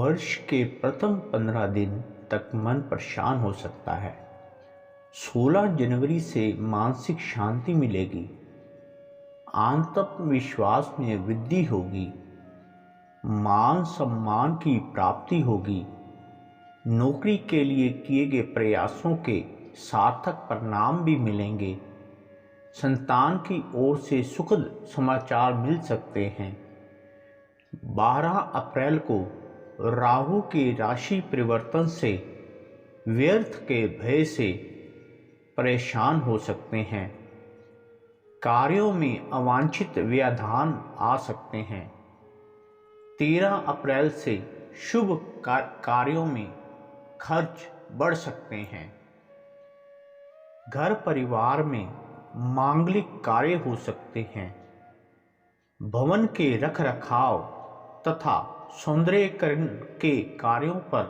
वर्ष के प्रथम 15 दिन तक मन परेशान हो सकता है। 16 जनवरी से मानसिक शांति मिलेगी, आत्मविश्वास में वृद्धि होगी, मान सम्मान की प्राप्ति होगी, नौकरी के लिए किए गए प्रयासों के सार्थक परिणाम भी मिलेंगे, संतान की ओर से सुखद समाचार मिल सकते हैं। 12 अप्रैल को राहु के राशि परिवर्तन से व्यर्थ के भय से परेशान हो सकते हैं। कार्यों में अवांछित व्यवधान आ सकते हैं। 13 अप्रैल से शुभ कार्यों में खर्च बढ़ सकते हैं। घर परिवार में मांगलिक कार्य हो सकते हैं। भवन के रखरखाव तथा सौंदर्यीकरण के कार्यों पर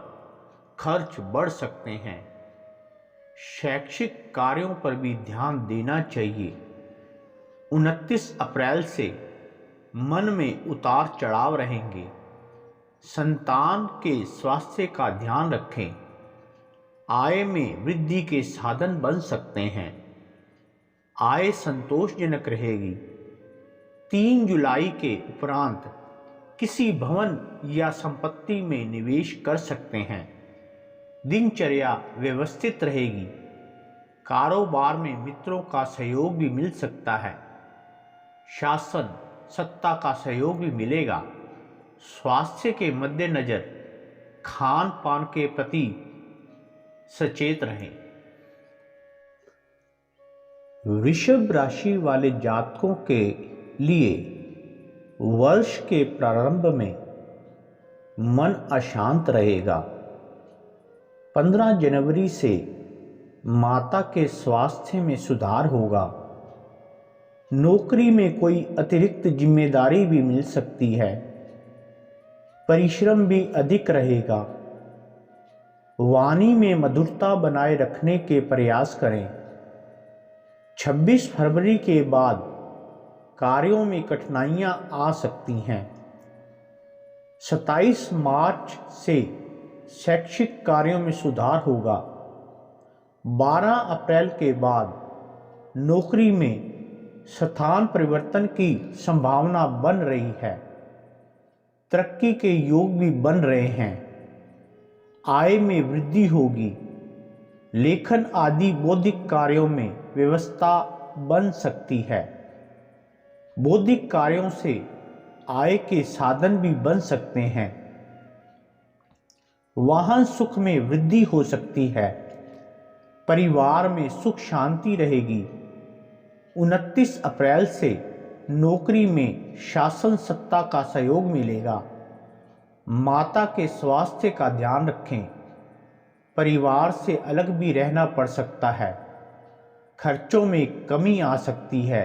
खर्च बढ़ सकते हैं। शैक्षिक कार्यों पर भी ध्यान देना चाहिए। 29 अप्रैल से मन में उतार चढ़ाव रहेंगे। संतान के स्वास्थ्य का ध्यान रखें। आय में वृद्धि के साधन बन सकते हैं। आय संतोषजनक रहेगी। 3 जुलाई के उपरांत किसी भवन या संपत्ति में निवेश कर सकते हैं। दिनचर्या व्यवस्थित रहेगी। कारोबार में मित्रों का सहयोग भी मिल सकता है। शासन सत्ता का सहयोग भी मिलेगा। स्वास्थ्य के मद्देनजर खान पान के प्रति सचेत रहें। वृषभ राशि वाले जातकों के लिए वर्ष के प्रारंभ में मन अशांत रहेगा। 15 जनवरी से माता के स्वास्थ्य में सुधार होगा। नौकरी में कोई अतिरिक्त जिम्मेदारी भी मिल सकती है। परिश्रम भी अधिक रहेगा। वाणी में मधुरता बनाए रखने के प्रयास करें। 26 फरवरी के बाद कार्यों में कठिनाइयां आ सकती हैं। 27 मार्च से शैक्षिक कार्यों में सुधार होगा। 12 अप्रैल के बाद नौकरी में स्थान परिवर्तन की संभावना बन रही है। तरक्की के योग भी बन रहे हैं। आय में वृद्धि होगी। लेखन आदि बौद्धिक कार्यों में व्यवस्था बन सकती है। बौद्धिक कार्यों से आय के साधन भी बन सकते हैं। वाहन सुख में वृद्धि हो सकती है। परिवार में सुख शांति रहेगी। 29 अप्रैल से नौकरी में शासन सत्ता का सहयोग मिलेगा। माता के स्वास्थ्य का ध्यान रखें। परिवार से अलग भी रहना पड़ सकता है। खर्चों में कमी आ सकती है।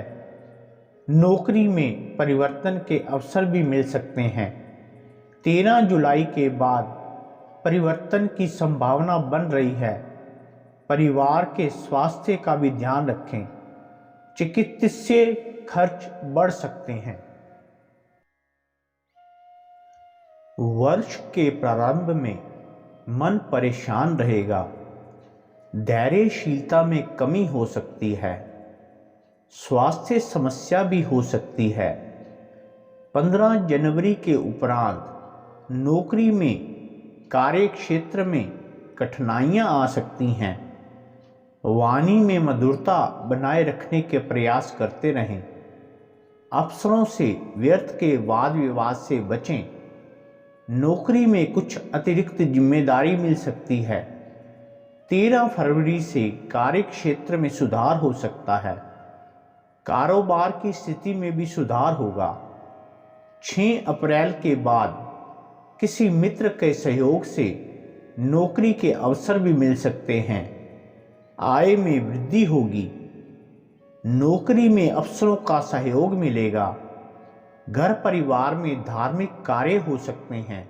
नौकरी में परिवर्तन के अवसर भी मिल सकते हैं। 13 जुलाई के बाद परिवर्तन की संभावना बन रही है। परिवार के स्वास्थ्य का भी ध्यान रखें। चिकित्सीय खर्च बढ़ सकते हैं। वर्ष के प्रारंभ में मन परेशान रहेगा। धैर्यशीलता में कमी हो सकती है। स्वास्थ्य समस्या भी हो सकती है। 15 जनवरी के उपरांत नौकरी में कार्य क्षेत्र में कठिनाइयां आ सकती हैं। वाणी में मधुरता बनाए रखने के प्रयास करते रहें। अफसरों से व्यर्थ के वाद विवाद से बचें। नौकरी में कुछ अतिरिक्त जिम्मेदारी मिल सकती है। 13 फरवरी से कार्य क्षेत्र में सुधार हो सकता है। कारोबार की स्थिति में भी सुधार होगा। 6 अप्रैल के बाद किसी मित्र के सहयोग से नौकरी के अवसर भी मिल सकते हैं। आय में वृद्धि होगी। नौकरी में अफसरों का सहयोग मिलेगा। घर परिवार में धार्मिक कार्य हो सकते हैं।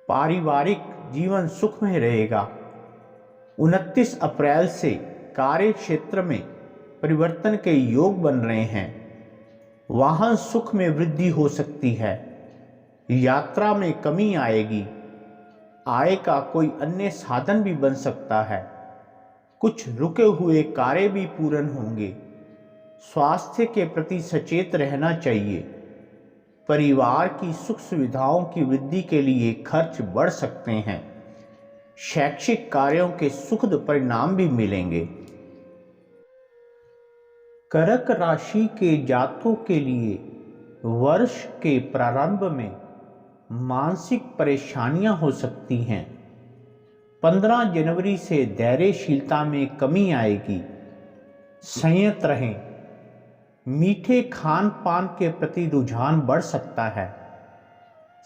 पारिवारिक जीवन सुखमय रहेगा। 29 अप्रैल से कार्य क्षेत्र में परिवर्तन के योग बन रहे हैं। वाहन सुख में वृद्धि हो सकती है। यात्रा में कमी आएगी। आय का कोई अन्य साधन भी बन सकता है। कुछ रुके हुए कार्य भी पूर्ण होंगे। स्वास्थ्य के प्रति सचेत रहना चाहिए। परिवार की सुख सुविधाओं की वृद्धि के लिए खर्च बढ़ सकते हैं। शैक्षिक कार्यों के सुखद परिणाम भी मिलेंगे। कर्क राशि के जातकों के लिए वर्ष के प्रारंभ में मानसिक परेशानियां हो सकती हैं। 15 जनवरी से धैर्यशीलता में कमी आएगी। संयत रहें। मीठे खान पान के प्रति रुझान बढ़ सकता है।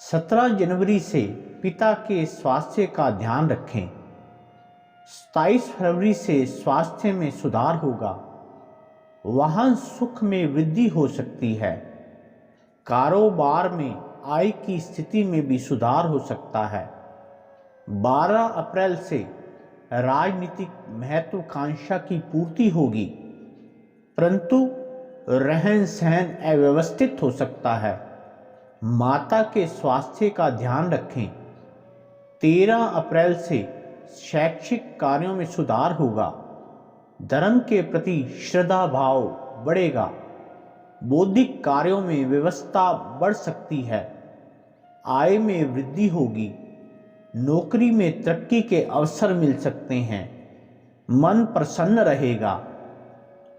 17 जनवरी से पिता के स्वास्थ्य का ध्यान रखें। 27 फरवरी से स्वास्थ्य में सुधार होगा। वाहन सुख में वृद्धि हो सकती है। कारोबार में आय की स्थिति में भी सुधार हो सकता है। 12 अप्रैल से राजनीतिक महत्वाकांक्षा की पूर्ति होगी, परंतु रहन सहन अव्यवस्थित हो सकता है। माता के स्वास्थ्य का ध्यान रखें। 13 अप्रैल से शैक्षिक कार्यों में सुधार होगा। धर्म के प्रति श्रद्धा भाव बढ़ेगा। बौद्धिक कार्यों में व्यवस्था बढ़ सकती है। आय में वृद्धि होगी। नौकरी में तरक्की के अवसर मिल सकते हैं। मन प्रसन्न रहेगा।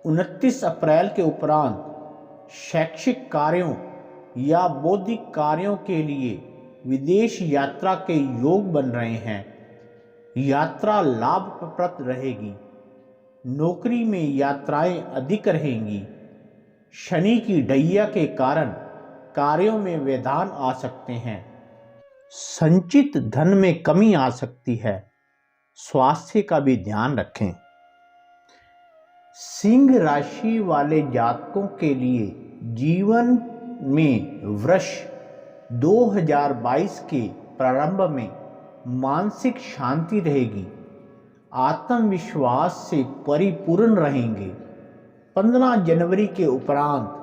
29 अप्रैल के उपरांत शैक्षिक कार्यों या बौद्धिक कार्यों के लिए विदेश यात्रा के योग बन रहे हैं। यात्रा लाभप्रद रहेगी। नौकरी में यात्राएं अधिक रहेंगी। शनि की ढैया के कारण कार्यों में व्यवधान आ सकते हैं। संचित धन में कमी आ सकती है। स्वास्थ्य का भी ध्यान रखें। सिंह राशि वाले जातकों के लिए जीवन में वर्ष 2022 के प्रारंभ में मानसिक शांति रहेगी। आत्मविश्वास से परिपूर्ण रहेंगे। 15 जनवरी के उपरांत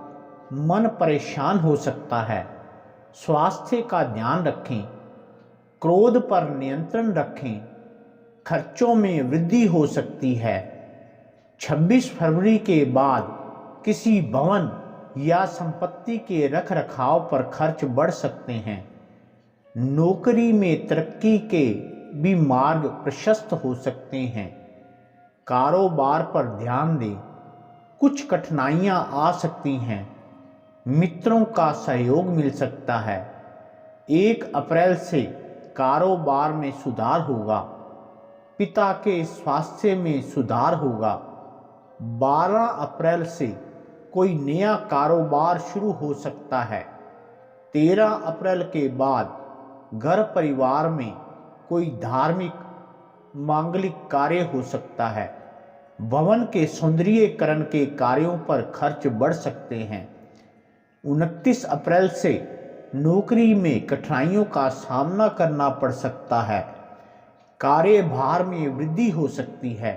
मन परेशान हो सकता है। स्वास्थ्य का ध्यान रखें। क्रोध पर नियंत्रण रखें। खर्चों में वृद्धि हो सकती है। 26 फरवरी के बाद किसी भवन या संपत्ति के रखरखाव पर खर्च बढ़ सकते हैं। नौकरी में तरक्की के भी मार्ग प्रशस्त हो सकते हैं। कारोबार पर ध्यान दें। कुछ कठिनाइयां आ सकती हैं। मित्रों का सहयोग मिल सकता है। 1 अप्रैल से कारोबार में सुधार होगा। पिता के स्वास्थ्य में सुधार होगा। 12 अप्रैल से कोई नया कारोबार शुरू हो सकता है। 13 अप्रैल के बाद घर परिवार में कोई धार्मिक मांगलिक कार्य हो सकता है। भवन के सौंदर्यीकरण के कार्यों पर खर्च बढ़ सकते हैं। 29 अप्रैल से नौकरी में कठिनाइयों का सामना करना पड़ सकता है। कार्यभार में वृद्धि हो सकती है।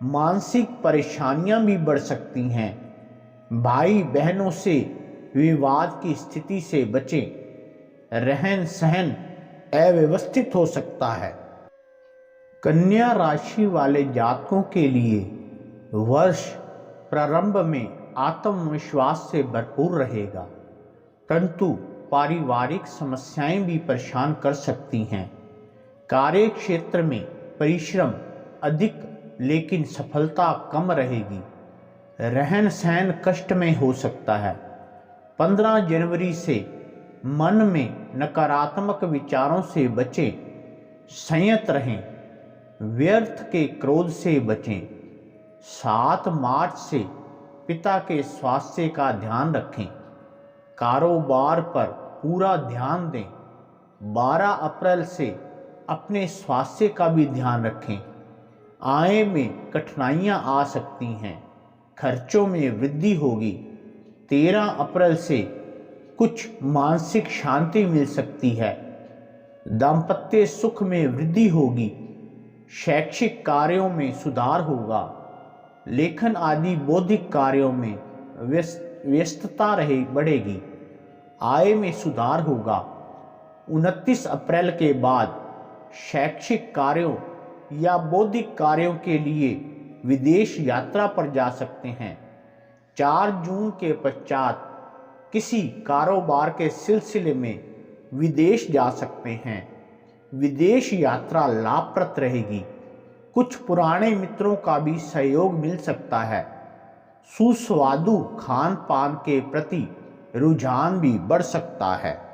मानसिक परेशानियां भी बढ़ सकती हैं। भाई बहनों से विवाद की स्थिति से बचें। रहन सहन अव्यवस्थित हो सकता है। कन्या राशि वाले जातकों के लिए वर्ष प्रारंभ में आत्मविश्वास से भरपूर रहेगा, परंतु पारिवारिक समस्याएं भी परेशान कर सकती हैं। कार्य क्षेत्र में परिश्रम अधिक लेकिन सफलता कम रहेगी। रहन सहन कष्ट में हो सकता है। 15 जनवरी से मन में नकारात्मक विचारों से बचें। संयत रहें। व्यर्थ के क्रोध से बचें। 7 मार्च से पिता के स्वास्थ्य का ध्यान रखें। कारोबार पर पूरा ध्यान दें। 12 अप्रैल से अपने स्वास्थ्य का भी ध्यान रखें। आय में कठिनाइयां आ सकती हैं। खर्चों में वृद्धि होगी। 13 अप्रैल से कुछ मानसिक शांति मिल सकती है। दाम्पत्य सुख में वृद्धि होगी। शैक्षिक कार्यों में सुधार होगा। लेखन आदि बौद्धिक कार्यों में व्यस्तता बढ़ेगी। आय में सुधार होगा। 29 अप्रैल के बाद शैक्षिक कार्यों या बौद्धिक कार्यों के लिए विदेश यात्रा पर जा सकते हैं। 4 जून के पश्चात किसी कारोबार के सिलसिले में विदेश जा सकते हैं। विदेश यात्रा लाभप्रद रहेगी। कुछ पुराने मित्रों का भी सहयोग मिल सकता है। सुस्वादु खान पान के प्रति रुझान भी बढ़ सकता है।